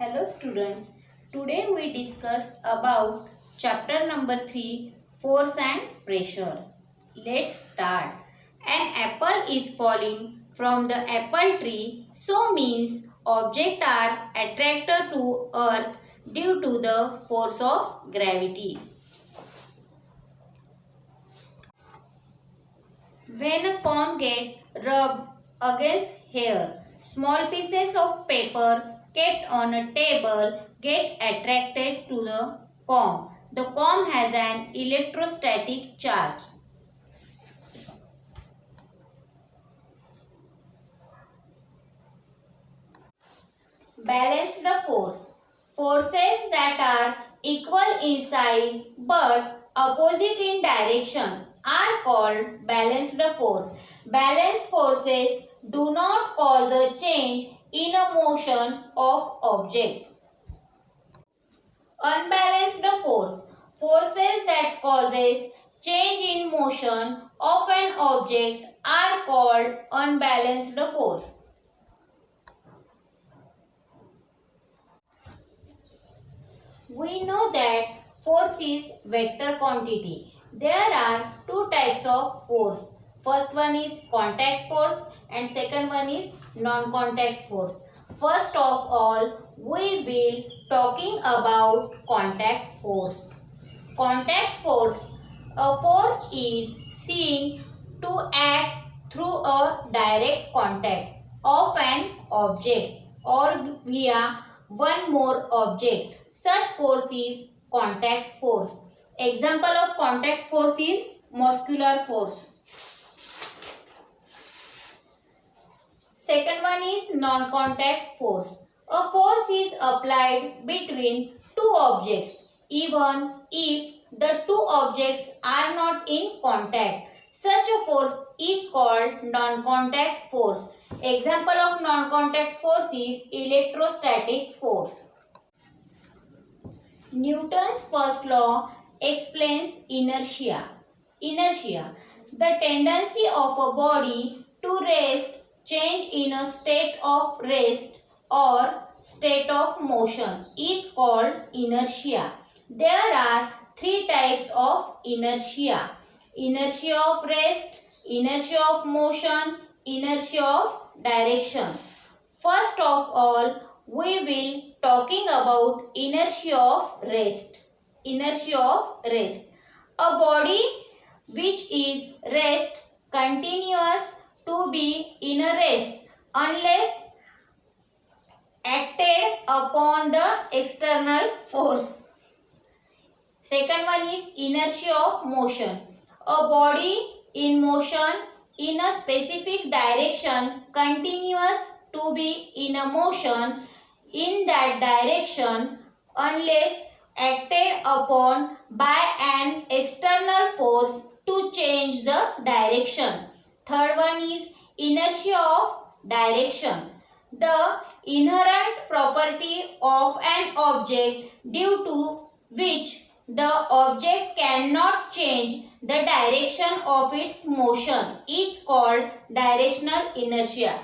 Hello students, today we discuss about chapter number 3, force and pressure. Let's start. An apple is falling from the apple tree, so means objects are attracted to earth due to the force of gravity. When a comb gets rubbed against hair, small pieces of paper kept on a table get attracted to the comb. The comb has an electrostatic charge. Balance the force. Forces that are equal in size but opposite in direction are called balanced force. Balanced forces do not cause a change in a motion of object. Unbalanced force. Forces that causes change in motion of an object are called unbalanced force. We know that force is vector quantity. There are two types of force. First one is contact force and second one is non-contact force. First of all, we will talking about contact force. Contact force. A force is seen to act through a direct contact of an object or via one more object. Such force is contact force. Example of contact force is muscular force. Second one is non-contact force. A force is applied between two objects even if the two objects are not in contact. Such a force is called non-contact force. Example of non-contact force is electrostatic force. Newton's first law explains inertia. Inertia, the tendency of a body to rest, change in a state of rest or state of motion is called inertia. There are three types of inertia. Inertia of rest, inertia of motion, inertia of direction. First of all, we will talking about inertia of rest. Inertia of rest. A body which is rest continues to be in a rest unless acted upon the external force. Second one is inertia of motion. A body in motion in a specific direction continues to be in a motion in that direction unless acted upon by an external force to change the direction. Third one is inertia of direction. The inherent property of an object due to which the object cannot change the direction of its motion is called directional inertia.